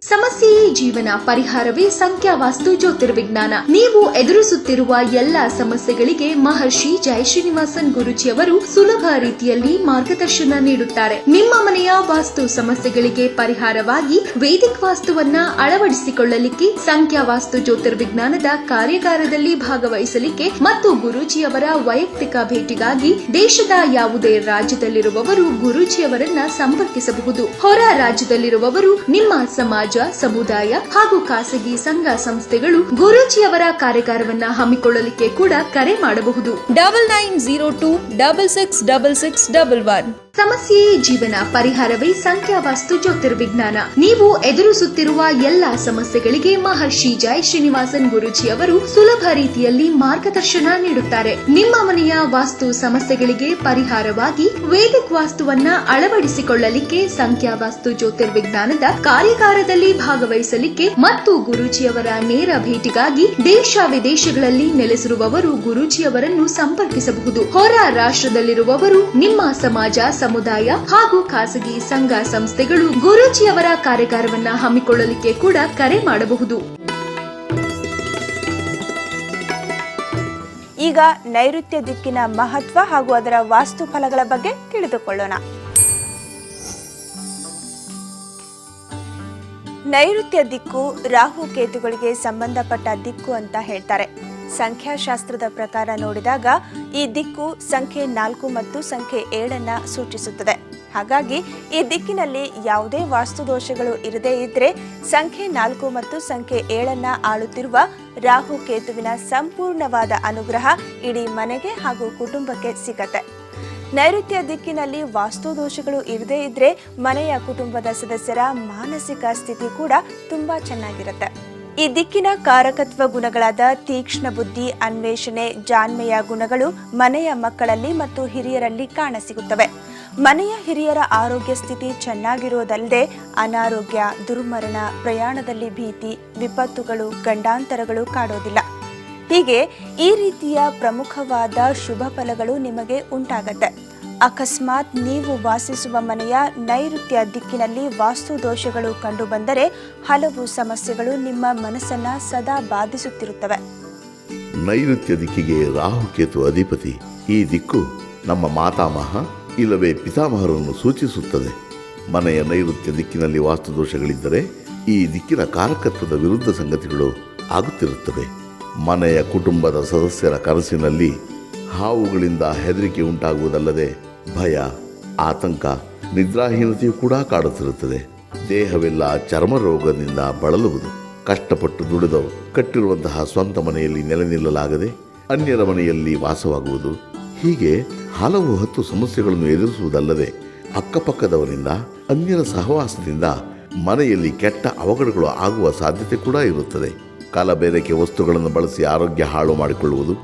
ಸಮಸ್ಯೆಯೇ ಜೀವನ, ಪರಿಹಾರವೇ ಸಂಖ್ಯಾವಾಸ್ತು ಜ್ಯೋತಿರ್ವಿಜ್ಞಾನ. ನೀವು ಎದುರಿಸುತ್ತಿರುವ ಎಲ್ಲ ಸಮಸ್ಯೆಗಳಿಗೆ ಮಹರ್ಷಿ ಜೈ ಶ್ರೀನಿವಾಸನ್ ಗುರೂಜಿಯವರು ಸುಲಭ ರೀತಿಯಲ್ಲಿ ಮಾರ್ಗದರ್ಶನ ನೀಡುತ್ತಾರೆ. ನಿಮ್ಮ ಮನೆಯ ವಾಸ್ತು ಸಮಸ್ಯೆಗಳಿಗೆ ಪರಿಹಾರವಾಗಿ ವೇದಿಕ್ ವಾಸ್ತುವನ್ನ ಅಳವಡಿಸಿಕೊಳ್ಳಲಿಕ್ಕೆ, ಸಂಖ್ಯಾವಾಸ್ತು ಜ್ಯೋತಿರ್ವಿಜ್ಞಾನದ ಕಾರ್ಯಾಗಾರದಲ್ಲಿ ಭಾಗವಹಿಸಲಿಕ್ಕೆ ಮತ್ತು ಗುರೂಜಿಯವರ ವೈಯಕ್ತಿಕ ಭೇಟಿಗಾಗಿ ದೇಶದ ಯಾವುದೇ ರಾಜ್ಯದಲ್ಲಿರುವವರು ಗುರೂಜಿಯವರನ್ನ ಸಂಪರ್ಕಿಸಬಹುದು. ಹೊರ ರಾಜ್ಯದಲ್ಲಿರುವವರು ನಿಮ್ಮ ಸಮಾಜ ಸಮುದಾಯ ಹಾಗೂ ಖಾಸಗಿ ಸಂಘ ಸಂಸ್ಥೆಗಳು ಗುರೂಜಿಯವರ ಕಾರ್ಯಾಗಾರವನ್ನ ಹಮ್ಮಿಕೊಳ್ಳಲಿಕ್ಕೆ ಕೂಡ ಕರೆ ಮಾಡಬಹುದು. 9902666611. ಸಮಸ್ಯೆಯೇ ಜೀವನ, ಪರಿಹಾರವೇ ಸಂಖ್ಯಾವಾಸ್ತು ಜ್ಯೋತಿರ್ವಿಜ್ಞಾನ. ನೀವು ಎದುರಿಸುತ್ತಿರುವ ಎಲ್ಲಾ ಸಮಸ್ಯೆಗಳಿಗೆ ಮಹರ್ಷಿ ಜೈ ಶ್ರೀನಿವಾಸನ್ ಗುರೂಜಿ ಅವರು ಸುಲಭ ರೀತಿಯಲ್ಲಿ ಮಾರ್ಗದರ್ಶನ ನೀಡುತ್ತಾರೆ. ನಿಮ್ಮ ಮನೆಯ ವಾಸ್ತು ಸಮಸ್ಯೆಗಳಿಗೆ ಪರಿಹಾರವಾಗಿ ವೇದಿಕ್ ವಾಸ್ತುವನ್ನ ಅಳವಡಿಸಿಕೊಳ್ಳಲಿಕ್ಕೆ, ಸಂಖ್ಯಾವಾಸ್ತು ಜ್ಯೋತಿರ್ವಿಜ್ಞಾನದ ಕಾರ್ಯಾಗಾರದಲ್ಲಿ ಭಾಗವಹಿಸಲಿಕ್ಕೆ ಮತ್ತು ಗುರೂಜಿಯವರ ನೇರ ಭೇಟಿಗಾಗಿ ದೇಶ ವಿದೇಶಗಳಲ್ಲಿ ನೆಲೆಸಿರುವವರು ಗುರೂಜಿಯವರನ್ನು ಸಂಪರ್ಕಿಸಬಹುದು. ಹೊರ ರಾಷ್ಟ್ರದಲ್ಲಿರುವವರು ನಿಮ್ಮ ಸಮಾಜ, ಸಮುದಾಯ ಹಾಗೂ ಖಾಸಗಿ ಸಂಘ ಸಂಸ್ಥೆಗಳು ಗುರೂಜಿಯವರ ಕಾರ್ಯಾಗಾರವನ್ನ ಹಮ್ಮಿಕೊಳ್ಳಲಿಕ್ಕೆ ಕೂಡ ಕರೆ ಮಾಡಬಹುದು. ಈಗ ನೈಋತ್ಯ ದಿಕ್ಕಿನ ಮಹತ್ವ ಹಾಗೂ ಅದರ ವಾಸ್ತು ಫಲಗಳ ಬಗ್ಗೆ ತಿಳಿದುಕೊಳ್ಳೋಣ. ನೈಋತ್ಯ ದಿಕ್ಕು ರಾಹು ಕೇತುಗಳಿಗೆ ಸಂಬಂಧಪಟ್ಟ ದಿಕ್ಕು ಅಂತ ಹೇಳ್ತಾರೆ. ಸಂಖ್ಯಾಶಾಸ್ತ್ರದ ಪ್ರಕಾರ ನೋಡಿದಾಗ ಈ ದಿಕ್ಕು ಸಂಖ್ಯೆ 4 ಮತ್ತು ಸಂಖ್ಯೆ 7 ಸೂಚಿಸುತ್ತದೆ. ಹಾಗಾಗಿ ಈ ದಿಕ್ಕಿನಲ್ಲಿ ಯಾವುದೇ ವಾಸ್ತು ದೋಷಗಳು ಇರದೇ ಇದ್ರೆ ಸಂಖ್ಯೆ 4 ಮತ್ತು ಸಂಖ್ಯೆ 7 ಆಳುತ್ತಿರುವ ರಾಹು ಕೇತುವಿನ ಸಂಪೂರ್ಣವಾದ ಅನುಗ್ರಹ ಇಡೀ ಮನೆಗೆ ಹಾಗೂ ಕುಟುಂಬಕ್ಕೆ ಸಿಗತ್ತೆ. ನೈಋತ್ಯ ದಿಕ್ಕಿನಲ್ಲಿ ವಾಸ್ತು ದೋಷಗಳು ಇರದೇ ಇದ್ರೆ ಮನೆಯ ಕುಟುಂಬದ ಸದಸ್ಯರ ಮಾನಸಿಕ ಸ್ಥಿತಿ ಕೂಡ ತುಂಬಾ ಚೆನ್ನಾಗಿರುತ್ತೆ. ಈ ದಿಕ್ಕಿನ ಕಾರಕತ್ವ ಗುಣಗಳಾದ ತೀಕ್ಷ್ಣ ಬುದ್ಧಿ, ಅನ್ವೇಷಣೆ, ಜಾಣ್ಮೆಯ ಗುಣಗಳು ಮನೆಯ ಮಕ್ಕಳಲ್ಲಿ ಮತ್ತು ಹಿರಿಯರಲ್ಲಿ ಕಾಣಸಿಗುತ್ತವೆ. ಮನೆಯ ಹಿರಿಯರ ಆರೋಗ್ಯ ಸ್ಥಿತಿ ಚೆನ್ನಾಗಿರುವುದಲ್ಲದೆ ಅನಾರೋಗ್ಯ, ದುರ್ಮರಣ, ಪ್ರಯಾಣದಲ್ಲಿ ಭೀತಿ, ವಿಪತ್ತುಗಳು, ಗಂಡಾಂತರಗಳು ಕಾಡೋದಿಲ್ಲ. ಹೀಗೆ ಈ ರೀತಿಯ ಪ್ರಮುಖವಾದ ಶುಭ ಫಲಗಳು ನಿಮಗೆ ಉಂಟಾಗತ್ತೆ. ಅಕಸ್ಮಾತ್ ನೀವು ವಾಸಿಸುವ ಮನೆಯ ನೈಋತ್ಯ ದಿಕ್ಕಿನಲ್ಲಿ ವಾಸ್ತು ದೋಷಗಳು ಕಂಡುಬಂದರೆ ಹಲವು ಸಮಸ್ಯೆಗಳು ನಿಮ್ಮ ಮನಸ್ಸನ್ನ ಸದಾ ಬಾಧಿಸುತ್ತಿರುತ್ತವೆ. ನೈಋತ್ಯ ದಿಕ್ಕಿಗೆ ರಾಹುಕೇತು ಅಧಿಪತಿ. ಈ ದಿಕ್ಕು ನಮ್ಮ ಮಾತಾಮಹ ಇಲ್ಲವೇ ಪಿತಾಮಹರನ್ನು ಸೂಚಿಸುತ್ತದೆ. ಮನೆಯ ನೈಋತ್ಯ ದಿಕ್ಕಿನಲ್ಲಿ ವಾಸ್ತುದೋಷಗಳಿದ್ದರೆ ಈ ದಿಕ್ಕಿನ ಕಾರಕತ್ವದ ವಿರುದ್ಧ ಸಂಗತಿಗಳು ಆಗುತ್ತಿರುತ್ತವೆ. ಮನೆಯ ಕುಟುಂಬದ ಸದಸ್ಯರ ಕನಸಿನಲ್ಲಿ ಹಾವುಗಳಿಂದ ಹೆದರಿಕೆ ಉಂಟಾಗುವುದಲ್ಲದೆ ಭಯ, ಆತಂಕ, ನಿದ್ರಾಹೀನತೆಯೂ ಕೂಡ ಕಾಡುತ್ತಿರುತ್ತದೆ. ದೇಹವೆಲ್ಲ ಚರ್ಮ ರೋಗದಿಂದ ಬಳಲುವುದು. ಕಷ್ಟಪಟ್ಟು ದುಡಿದವರು ಕಟ್ಟಿರುವಂತಹ ಸ್ವಂತ ಮನೆಯಲ್ಲಿ ನೆಲೆ ನಿಲ್ಲಲಾಗದೆ ಅನ್ಯರ ಮನೆಯಲ್ಲಿ ವಾಸವಾಗುವುದು. ಹೀಗೆ ಹಲವು 10 ಸಮಸ್ಯೆಗಳನ್ನು ಎದುರಿಸುವುದಲ್ಲದೆ ಅಕ್ಕಪಕ್ಕದವರಿಂದ, ಅನ್ಯರ ಸಹವಾಸದಿಂದ ಮನೆಯಲ್ಲಿ ಕೆಟ್ಟ ಅವಘಡಗಳು ಆಗುವ ಸಾಧ್ಯತೆ ಕೂಡ ಇರುತ್ತದೆ. ಕಲಬೆರಕೆ ವಸ್ತುಗಳನ್ನು ಬಳಸಿ ಆರೋಗ್ಯ ಹಾಳು ಮಾಡಿಕೊಳ್ಳುವುದು,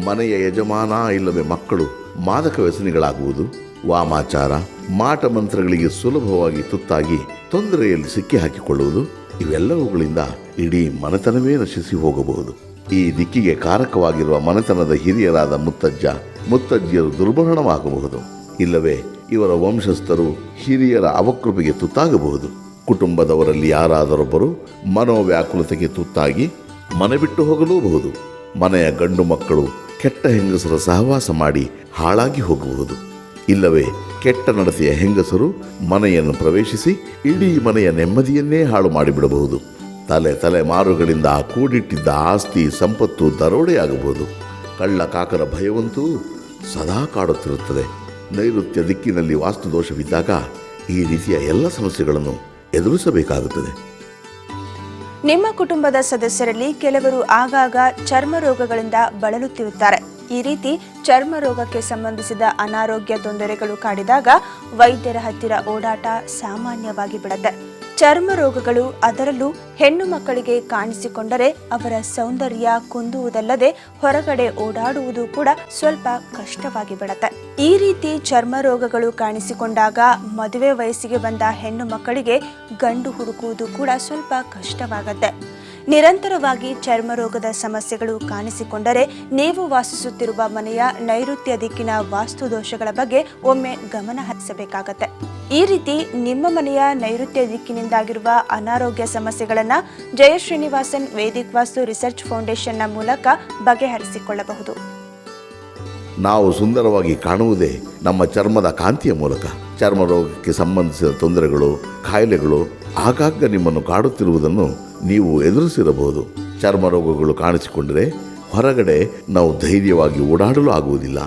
ಮನೆಯ ಯಜಮಾನ ಇಲ್ಲವೇ ಮಕ್ಕಳು ಮಾದಕ ವ್ಯಸನಿಗಳಾಗುವುದು, ವಾಮಾಚಾರ, ಮಾಟ ಮಂತ್ರಗಳಿಗೆ ಸುಲಭವಾಗಿ ತುತ್ತಾಗಿ ತೊಂದರೆಯಲ್ಲಿ ಸಿಕ್ಕಿ ಹಾಕಿಕೊಳ್ಳುವುದು, ಇವೆಲ್ಲವುಗಳಿಂದ ಇಡೀ ಮನೆತನವೇ ನಶಿಸಿ ಹೋಗಬಹುದು. ಈ ದಿಕ್ಕಿಗೆ ಕಾರಕವಾಗಿರುವ ಮನೆತನದ ಹಿರಿಯರಾದ ಮುತ್ತಜ್ಜ, ಮುತ್ತಜ್ಜಿಯರು ದುರ್ಮರಣವಾಗಬಹುದು. ಇಲ್ಲವೇ ಇವರ ವಂಶಸ್ಥರು ಹಿರಿಯರ ಅವಕೃಪೆಗೆ ತುತ್ತಾಗಬಹುದು. ಕುಟುಂಬದವರಲ್ಲಿ ಯಾರಾದರೊಬ್ಬರು ಮನೋವ್ಯಾಕುಲತೆಗೆ ತುತ್ತಾಗಿ ಮನೆ ಬಿಟ್ಟು ಹೋಗಲೂಬಹುದು. ಮನೆಯ ಗಂಡು ಮಕ್ಕಳು ಕೆಟ್ಟ ಹೆಂಗಸರ ಸಹವಾಸ ಮಾಡಿ ಹಾಳಾಗಿ ಹೋಗಬಹುದು. ಇಲ್ಲವೇ ಕೆಟ್ಟ ನಡತೆಯ ಹೆಂಗಸರು ಮನೆಯನ್ನು ಪ್ರವೇಶಿಸಿ ಇಡೀ ಮನೆಯ ನೆಮ್ಮದಿಯನ್ನೇ ಹಾಳು ಮಾಡಿಬಿಡಬಹುದು. ತಲೆಮಾರುಗಳಿಂದ ಕೂಡಿಟ್ಟಿದ್ದ ಆಸ್ತಿ ಸಂಪತ್ತು ದರೋಡೆಯಾಗಬಹುದು. ಕಳ್ಳ ಕಾಕರ ಭಯವಂತೂ ಸದಾ ಕಾಡುತ್ತಿರುತ್ತದೆ. ನೈಋತ್ಯ ದಿಕ್ಕಿನಲ್ಲಿ ವಾಸ್ತುದೋಷವಿದ್ದಾಗ ಈ ರೀತಿಯ ಎಲ್ಲ ಸಮಸ್ಯೆಗಳನ್ನು ಎದುರಿಸಬೇಕಾಗುತ್ತದೆ. ನಿಮ್ಮ ಕುಟುಂಬದ ಸದಸ್ಯರಲ್ಲಿ ಕೆಲವರು ಆಗಾಗ ಚರ್ಮ ರೋಗಗಳಿಂದ ಬಳಲುತ್ತಿರುತ್ತಾರೆ. ಈ ರೀತಿ ಚರ್ಮ ರೋಗಕ್ಕೆ ಸಂಬಂಧಿಸಿದ ಅನಾರೋಗ್ಯ ತೊಂದರೆಗಳು ಕಾಡಿದಾಗ ವೈದ್ಯರ ಹತ್ತಿರ ಓಡಾಟ ಸಾಮಾನ್ಯವಾಗಿ ಬಿಡುತ್ತೆ. ಚರ್ಮ ರೋಗಗಳು ಅದರಲ್ಲೂ ಹೆಣ್ಣು ಮಕ್ಕಳಿಗೆ ಕಾಣಿಸಿಕೊಂಡರೆ ಅವರ ಸೌಂದರ್ಯ ಕುಂದುವುದಲ್ಲದೆ ಹೊರಗಡೆ ಓಡಾಡುವುದು ಕೂಡ ಸ್ವಲ್ಪ ಕಷ್ಟವಾಗಿ ಬಿಡುತ್ತೆ. ಈ ರೀತಿ ಚರ್ಮ ರೋಗಗಳು ಕಾಣಿಸಿಕೊಂಡಾಗ ಮದುವೆ ವಯಸ್ಸಿಗೆ ಬಂದ ಹೆಣ್ಣು ಮಕ್ಕಳಿಗೆ ಗಂಡು ಹುಡುಕುವುದು ಕೂಡ ಸ್ವಲ್ಪ ಕಷ್ಟವಾಗತ್ತೆ. ನಿರಂತರವಾಗಿ ಚರ್ಮ ರೋಗದ ಸಮಸ್ಯೆಗಳು ಕಾಣಿಸಿಕೊಂಡರೆ ನೀವು ವಾಸಿಸುತ್ತಿರುವ ಮನೆಯ ನೈಋತ್ಯ ದಿಕ್ಕಿನ ವಾಸ್ತು ದೋಷಗಳ ಬಗ್ಗೆ ಒಮ್ಮೆ ಗಮನ ಹರಿಸಬೇಕಾಗತ್ತೆ. ಈ ರೀತಿ ನಿಮ್ಮ ಮನೆಯ ನೈಋತ್ಯ ದಿಕ್ಕಿನಿಂದಾಗಿರುವ ಅನಾರೋಗ್ಯ ಸಮಸ್ಯೆಗಳನ್ನು ಜಯ ಶ್ರೀನಿವಾಸನ್ ವೇದಿಕ್ ವಾಸ್ತು ರಿಸರ್ಚ್ ಫೌಂಡೇಶನ್ನ ಮೂಲಕ ಬಗೆಹರಿಸಿಕೊಳ್ಳಬಹುದು. ನಾವು ಸುಂದರವಾಗಿ ಕಾಣುವುದೇ ನಮ್ಮ ಚರ್ಮದ ಕಾಂತಿಯ ಮೂಲಕ. ಚರ್ಮ ರೋಗಕ್ಕೆ ಸಂಬಂಧಿಸಿದ ತೊಂದರೆಗಳು, ಕಾಯಿಲೆಗಳು ಆಗಾಗ ನಿಮ್ಮನ್ನು ಕಾಡುತ್ತಿರುವುದನ್ನು ನೀವು ಎದುರಿಸಿರಬಹುದು. ಚರ್ಮ ರೋಗಗಳು ಕಾಣಿಸಿಕೊಂಡರೆ ಹೊರಗಡೆ ನಾವು ಧೈರ್ಯವಾಗಿ ಓಡಾಡಲು ಆಗುವುದಿಲ್ಲ.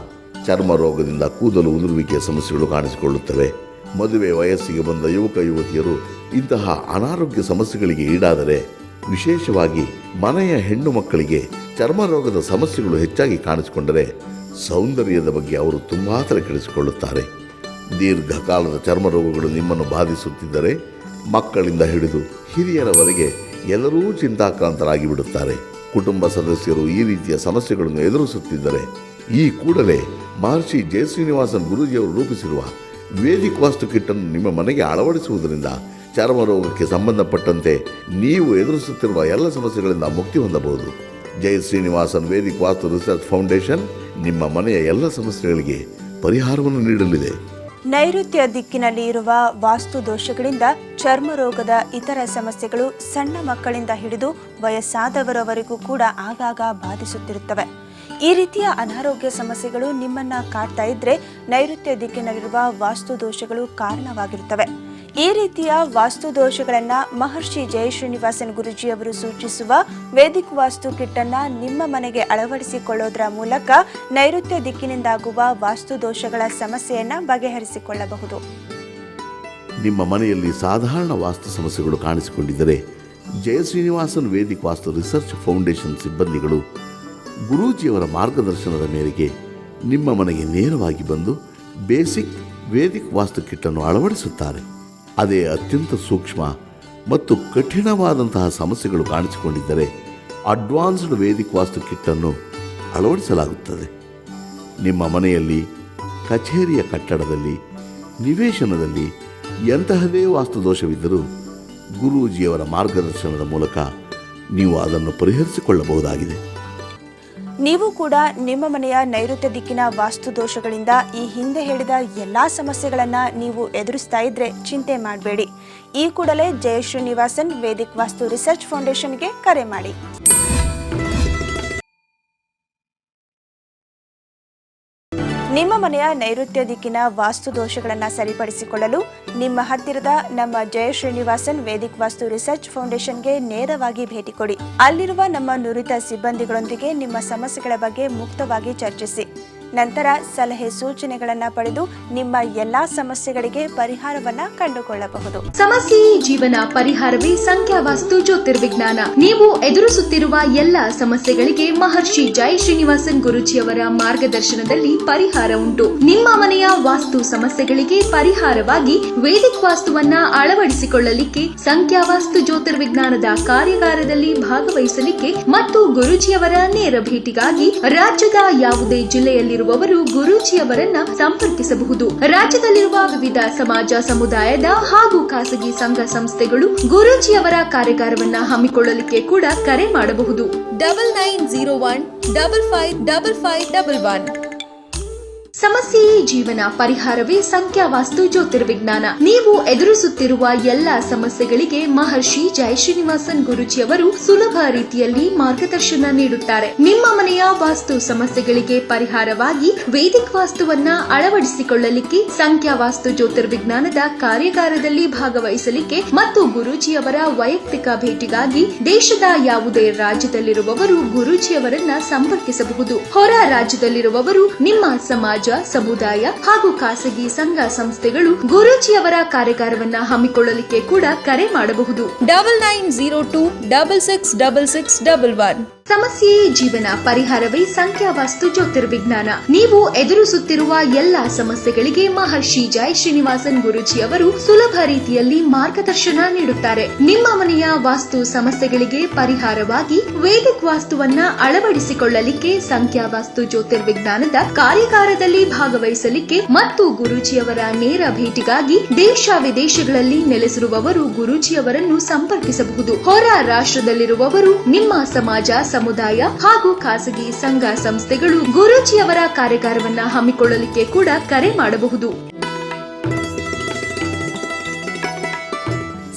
ಚರ್ಮ ರೋಗದಿಂದ ಕೂದಲು ಉದುರುವಿಕೆಯ ಸಮಸ್ಯೆಗಳು ಕಾಣಿಸಿಕೊಳ್ಳುತ್ತವೆ. ಮದುವೆ ವಯಸ್ಸಿಗೆ ಬಂದ ಯುವಕ ಯುವತಿಯರು ಇಂತಹ ಅನಾರೋಗ್ಯ ಸಮಸ್ಯೆಗಳಿಗೆ ಈಡಾದರೆ, ವಿಶೇಷವಾಗಿ ಮನೆಯ ಹೆಣ್ಣು ಮಕ್ಕಳಿಗೆ ಚರ್ಮ ರೋಗದ ಸಮಸ್ಯೆಗಳು ಹೆಚ್ಚಾಗಿ ಕಾಣಿಸಿಕೊಂಡರೆ ಸೌಂದರ್ಯದ ಬಗ್ಗೆ ಅವರು ತುಂಬಾ ತಲೆಕೆಡಿಸಿಕೊಳ್ಳುತ್ತಾರೆ. ದೀರ್ಘಕಾಲದ ಚರ್ಮ ರೋಗಗಳು ನಿಮ್ಮನ್ನು ಬಾಧಿಸುತ್ತಿದ್ದರೆ ಮಕ್ಕಳಿಂದ ಹಿಡಿದು ಹಿರಿಯರವರೆಗೆ ಎಲ್ಲರೂ ಚಿಂತಾಕ್ರಾಂತರಾಗಿ ಬಿಡುತ್ತಾರೆ. ಕುಟುಂಬ ಸದಸ್ಯರು ಈ ರೀತಿಯ ಸಮಸ್ಯೆಗಳನ್ನು ಎದುರಿಸುತ್ತಿದ್ದರೆ ಈ ಕೂಡಲೇ ಮಹರ್ಷಿ ಜಯಶ್ರೀನಿವಾಸನ್ ಗುರೂಜಿಯವರು ರೂಪಿಸಿರುವ ವೇದಿಕ್ ವಾಸ್ತು ಕಿಟ್ಟನ್ನು ನಿಮ್ಮ ಮನೆಗೆ ಅಳವಡಿಸುವುದರಿಂದ ಚರ್ಮ ರೋಗಕ್ಕೆ ಸಂಬಂಧಪಟ್ಟಂತೆ ನೀವು ಎದುರಿಸುತ್ತಿರುವ ಎಲ್ಲ ಸಮಸ್ಯೆಗಳಿಂದ ಮುಕ್ತಿ ಹೊಂದಬಹುದು. Jaya Srinivasan Vedic Vastu research foundation ನಿಮ್ಮ ಮನೆಯ ಎಲ್ಲ ಸಮಸ್ಯೆಗಳಿಗೆ ಪರಿಹಾರವನ್ನು ನೀಡಲಿದೆ. ನೈಋತ್ಯ ದಿಕ್ಕಿನಲ್ಲಿ ಇರುವ ವಾಸ್ತು ದೋಷಗಳಿಂದ ಚರ್ಮ ರೋಗದ ಇತರ ಸಮಸ್ಯೆಗಳು ಸಣ್ಣ ಮಕ್ಕಳಿಂದ ಹಿಡಿದು ವಯಸ್ಸಾದವರವರೆಗೂ ಕೂಡ ಆಗಾಗ ಬಾಧಿಸುತ್ತಿರುತ್ತವೆ. ಈ ರೀತಿಯ ಅನಾರೋಗ್ಯ ಸಮಸ್ಯೆಗಳು ನಿಮ್ಮನ್ನ ಕಾಡ್ತಾ ಇದ್ರೆ ನೈಋತ್ಯ ದಿಕ್ಕಿನಲ್ಲಿರುವ ವಾಸ್ತು ದೋಷಗಳು ಕಾರಣವಾಗಿರುತ್ತವೆ. ಈ ರೀತಿಯ ವಾಸ್ತು ದೋಷಗಳನ್ನ ಮಹರ್ಷಿ ಜಯಶ್ರೀನಿವಾಸನ್ ಗುರೂಜಿಯವರು ಸೂಚಿಸುವ ವೇದಿಕ್ ವಾಸ್ತು ಕಿಟ್ಟನ್ನ ನಿಮ್ಮ ಮನೆಗೆ ಅಳವಡಿಸಿಕೊಳ್ಳೋದ್ರ ಮೂಲಕ ನೈಋತ್ಯ ದಿಕ್ಕಿನಿಂದಾಗುವ ವಾಸ್ತು ದೋಷಗಳ ಸಮಸ್ಯೆಯನ್ನ ಬಗೆಹರಿಸಿಕೊಳ್ಳಬಹುದು. ನಿಮ್ಮ ಮನೆಯಲ್ಲಿ ಸಾಧಾರಣ ವಾಸ್ತು ಸಮಸ್ಯೆಗಳು ಕಾಣಿಸಿಕೊಂಡಿದ್ದರೆ Jaya Srinivasan Vedic Vastu research foundation ಸಿಬ್ಬಂದಿಗಳು ಗುರೂಜಿಯವರ ಮಾರ್ಗದರ್ಶನದ ಮೇರೆಗೆ ನಿಮ್ಮ ಮನೆಗೆ ನೇರವಾಗಿ ಬಂದು ಬೇಸಿಕ್ ವೇದಿಕ್ ವಾಸ್ತು ಕಿಟ್ಟನ್ನು ಅಳವಡಿಸುತ್ತಾರೆ. ಅದೇ ಅತ್ಯಂತ ಸೂಕ್ಷ್ಮ ಮತ್ತು ಕಠಿಣವಾದಂತಹ ಸಮಸ್ಯೆಗಳು ಕಾಣಿಸಿಕೊಂಡಿದ್ದರೆ ಅಡ್ವಾನ್ಸ್ಡ್ ವೇದಿಕ್ ವಾಸ್ತು ಕಿಟ್ಟನ್ನು ಅಳವಡಿಸಲಾಗುತ್ತದೆ. ನಿಮ್ಮ ಮನೆಯಲ್ಲಿ, ಕಚೇರಿಯ ಕಟ್ಟಡದಲ್ಲಿ, ನಿವೇಶನದಲ್ಲಿ ಎಂತಹದೇ ವಾಸ್ತು ದೋಷವಿದ್ದರೂ ಗುರೂಜಿಯವರ ಮಾರ್ಗದರ್ಶನದ ಮೂಲಕ ನೀವು ಅದನ್ನು ಪರಿಹರಿಸಿಕೊಳ್ಳಬಹುದಾಗಿದೆ. ನೀವು ಕೂಡ ನಿಮ್ಮ ಮನೆಯ ನೈಋತ್ಯ ದಿಕ್ಕಿನ ವಾಸ್ತು ದೋಷಗಳಿಂದ ಈ ಹಿಂದೆ ಹೇಳಿದ ಎಲ್ಲಾ ಸಮಸ್ಯೆಗಳನ್ನ ನೀವು ಎದುರಿಸ್ತಾ ಇದ್ರೆ ಚಿಂತೆ ಮಾಡಬೇಡಿ. ಈ ಕೂಡಲೇ ಜಯಶ್ರೀನಿವಾಸನ್ ವೇದಿಕ್ ವಾಸ್ತು ರಿಸರ್ಚ್ ಫೌಂಡೇಶನ್ಗೆ ಕರೆ ಮಾಡಿ. ನಿಮ್ಮ ಮನೆಯ ನೈಋತ್ಯ ದಿಕ್ಕಿನ ವಾಸ್ತು ದೋಷಗಳನ್ನು ಸರಿಪಡಿಸಿಕೊಳ್ಳಲು ನಿಮ್ಮ ಹತ್ತಿರದ ನಮ್ಮ ಜಯಶ್ರೀನಿವಾಸನ್ ವೇದಿಕ್ ವಾಸ್ತು ರಿಸರ್ಚ್ ಫೌಂಡೇಶನ್ಗೆ ನೇರವಾಗಿ ಭೇಟಿ ಕೊಡಿ. ಅಲ್ಲಿರುವ ನಮ್ಮ ನುರಿತ ಸಿಬ್ಬಂದಿಗಳೊಂದಿಗೆ ನಿಮ್ಮ ಸಮಸ್ಯೆಗಳ ಬಗ್ಗೆ ಮುಕ್ತವಾಗಿ ಚರ್ಚಿಸಿ. ನಂತರ ಸಲಹೆ ಸೂಚನೆಗಳನ್ನು ಪಡೆದು ನಿಮ್ಮ ಎಲ್ಲಾ ಸಮಸ್ಯೆಗಳಿಗೆ ಪರಿಹಾರವನ್ನ ಕಂಡುಕೊಳ್ಳಬಹುದು. ಸಮಸ್ಯೆಯೇ ಜೀವನ, ಪರಿಹಾರವೇ ಸಂಖ್ಯಾವಾಸ್ತು ಜ್ಯೋತಿರ್ವಿಜ್ಞಾನ. ನೀವು ಎದುರಿಸುತ್ತಿರುವ ಎಲ್ಲ ಸಮಸ್ಯೆಗಳಿಗೆ ಮಹರ್ಷಿ ಜೈ ಶ್ರೀನಿವಾಸನ್ ಗುರೂಜಿಯವರ ಮಾರ್ಗದರ್ಶನದಲ್ಲಿ ಪರಿಹಾರ ಉಂಟು. ನಿಮ್ಮ ಮನೆಯ ವಾಸ್ತು ಸಮಸ್ಯೆಗಳಿಗೆ ಪರಿಹಾರವಾಗಿ ವೇದಿಕ್ ವಾಸ್ತುವನ್ನ ಅಳವಡಿಸಿಕೊಳ್ಳಲಿಕ್ಕೆ, ಸಂಖ್ಯಾವಾಸ್ತು ಜ್ಯೋತಿರ್ವಿಜ್ಞಾನದ ಕಾರ್ಯಾಗಾರದಲ್ಲಿ ಭಾಗವಹಿಸಲಿಕ್ಕೆ ಮತ್ತು ಗುರೂಜಿಯವರ ನೇರ ಭೇಟಿಗಾಗಿ ರಾಜ್ಯದ ಯಾವುದೇ ಜಿಲ್ಲೆಯಲ್ಲಿರುವ ಗುರೂಜಿಯವರನ್ನ ಸಂಪರ್ಕಿಸಬಹುದು. ರಾಜ್ಯದಲ್ಲಿರುವ ವಿವಿಧ ಸಮಾಜ, ಸಮುದಾಯದ ಹಾಗೂ ಖಾಸಗಿ ಸಂಘ ಸಂಸ್ಥೆಗಳು ಗುರೂಜಿಯವರ ಕಾರ್ಯಾಗಾರವನ್ನ ಹಮ್ಮಿಕೊಳ್ಳಲಿಕ್ಕೆ ಕೂಡ ಕರೆ ಮಾಡಬಹುದು. 9901555511. ಸಮಸ್ಯೆಯೇ ಜೀವನ, ಪರಿಹಾರವೇ ಸಂಖ್ಯಾವಾಸ್ತು ಜ್ಯೋತಿರ್ವಿಜ್ಞಾನ. ನೀವು ಎದುರಿಸುತ್ತಿರುವ ಎಲ್ಲ ಸಮಸ್ಯೆಗಳಿಗೆ ಮಹರ್ಷಿ ಜೈ ಶ್ರೀನಿವಾಸನ್ ಗುರೂಜಿಯವರು ಸುಲಭ ರೀತಿಯಲ್ಲಿ ಮಾರ್ಗದರ್ಶನ ನೀಡುತ್ತಾರೆ. ನಿಮ್ಮ ಮನೆಯ ವಾಸ್ತು ಸಮಸ್ಯೆಗಳಿಗೆ ಪರಿಹಾರವಾಗಿ ವೇದಿಕ್ ವಾಸ್ತುವನ್ನ ಅಳವಡಿಸಿಕೊಳ್ಳಲಿಕ್ಕೆ, ಸಂಖ್ಯಾವಾಸ್ತು ಜ್ಯೋತಿರ್ವಿಜ್ಞಾನದ ಕಾರ್ಯಾಗಾರದಲ್ಲಿ ಭಾಗವಹಿಸಲಿಕ್ಕೆ ಮತ್ತು ಗುರೂಜಿಯವರ ವೈಯಕ್ತಿಕ ಭೇಟಿಗಾಗಿ ದೇಶದ ಯಾವುದೇ ರಾಜ್ಯದಲ್ಲಿರುವವರು ಗುರೂಜಿಯವರನ್ನ ಸಂಪರ್ಕಿಸಬಹುದು. ಹೊರ ರಾಜ್ಯದಲ್ಲಿರುವವರು ನಿಮ್ಮ ಸಮಾಜ, ಸಮುದಾಯ ಹಾಗೂ ಖಾಸಗಿ ಸಂಘ ಸಂಸ್ಥೆಗಳು ಗುರೂಜಿಯವರ ಕಾರ್ಯಾಗಾರವನ್ನ ಹಮ್ಮಿಕೊಳ್ಳಲಿಕ್ಕೆ ಕೂಡ ಕರೆ ಮಾಡಬಹುದು. 9902666611. ಸಮಸ್ಯೆಯೇ ಜೀವನ, ಪರಿಹಾರವೇ ಸಂಖ್ಯಾವಾಸ್ತು ಜ್ಯೋತಿರ್ವಿಜ್ಞಾನ. ನೀವು ಎದುರಿಸುತ್ತಿರುವ ಎಲ್ಲ ಸಮಸ್ಯೆಗಳಿಗೆ ಮಹರ್ಷಿ ಜೈ ಶ್ರೀನಿವಾಸನ್ ಗುರೂಜಿಯವರು ಸುಲಭ ರೀತಿಯಲ್ಲಿ ಮಾರ್ಗದರ್ಶನ ನೀಡುತ್ತಾರೆ. ನಿಮ್ಮ ಮನೆಯ ವಾಸ್ತು ಸಮಸ್ಯೆಗಳಿಗೆ ಪರಿಹಾರವಾಗಿ ವೇದಿಕ್ ವಾಸ್ತುವನ್ನ ಅಳವಡಿಸಿಕೊಳ್ಳಲಿಕ್ಕೆ, ಸಂಖ್ಯಾವಾಸ್ತು ಜ್ಯೋತಿರ್ವಿಜ್ಞಾನದ ಕಾರ್ಯಾಗಾರದಲ್ಲಿ ಭಾಗವಹಿಸಲಿಕ್ಕೆ ಮತ್ತು ಗುರೂಜಿಯವರ ನೇರ ಭೇಟಿಗಾಗಿ ದೇಶ ವಿದೇಶಗಳಲ್ಲಿ ನೆಲೆಸಿರುವವರು ಗುರೂಜಿಯವರನ್ನು ಸಂಪರ್ಕಿಸಬಹುದು. ಹೊರ ರಾಷ್ಟ್ರದಲ್ಲಿರುವವರು ನಿಮ್ಮ ಸಮಾಜ, ಸಮುದಾಯ ಹಾಗೂ ಖಾಸಗಿ ಸಂಘ ಸಂಸ್ಥೆಗಳು ಗುರೂಜಿಯವರ ಕಾರ್ಯಾಗಾರವನ್ನ ಹಮ್ಮಿಕೊಳ್ಳಲಿಕ್ಕೆ ಕೂಡ ಕರೆ ಮಾಡಬಹುದು.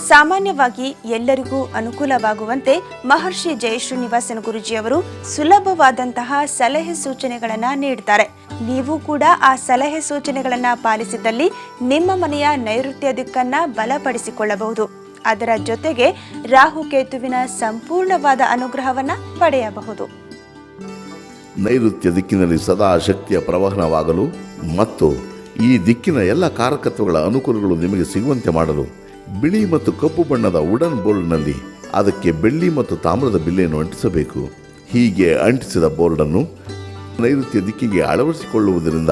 ಸಾಮಾನ್ಯವಾಗಿ ಎಲ್ಲರಿಗೂ ಅನುಕೂಲವಾಗುವಂತೆ ಮಹರ್ಷಿ ಜಯಶ್ರೀನಿವಾಸನ್ ಗುರೂಜಿಯವರು ಸುಲಭವಾದಂತಹ ಸಲಹೆ ಸೂಚನೆಗಳನ್ನ ನೀಡುತ್ತಾರೆ. ನೀವು ಕೂಡ ಆ ಸಲಹೆ ಸೂಚನೆಗಳನ್ನ ಪಾಲಿಸಿದಲ್ಲಿ ನಿಮ್ಮ ಮನೆಯ ನೈಋತ್ಯ ದಿಕ್ಕನ್ನ ಬಲಪಡಿಸಿಕೊಳ್ಳಬಹುದು. ಅದರ ಜೊತೆಗೆ ರಾಹುಕೇತುವಿನ ಸಂಪೂರ್ಣವಾದ ಅನುಗ್ರಹವನ್ನ ಪಡೆಯಬಹುದು. ನೈಋತ್ಯ ದಿಕ್ಕಿನಲ್ಲಿ ಸದಾ ಶಕ್ತಿಯ ಪ್ರವಹನವಾಗಲು ಮತ್ತು ಈ ದಿಕ್ಕಿನ ಎಲ್ಲ ಕಾರಕತ್ವಗಳ ಅನುಕೂಲಗಳು ನಿಮಗೆ ಸಿಗುವಂತೆ ಮಾಡಲು ಬಿಳಿ ಮತ್ತು ಕಪ್ಪು ಬಣ್ಣದ ವುಡನ್ ಬೋರ್ಡ್ನಲ್ಲಿ ಅದಕ್ಕೆ ಬೆಳ್ಳಿ ಮತ್ತು ತಾಮ್ರದ ಬಿಲ್ಲೆಯನ್ನು ಅಂಟಿಸಬೇಕು. ಹೀಗೆ ಅಂಟಿಸಿದ ಬೋರ್ಡನ್ನು ನೈಋತ್ಯ ದಿಕ್ಕಿಗೆ ಅಳವಡಿಸಿಕೊಳ್ಳುವುದರಿಂದ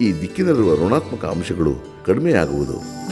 ಈ ದಿಕ್ಕಿನಲ್ಲಿರುವ ಋಣಾತ್ಮಕ ಅಂಶಗಳು ಕಡಿಮೆಯಾಗುವುದು.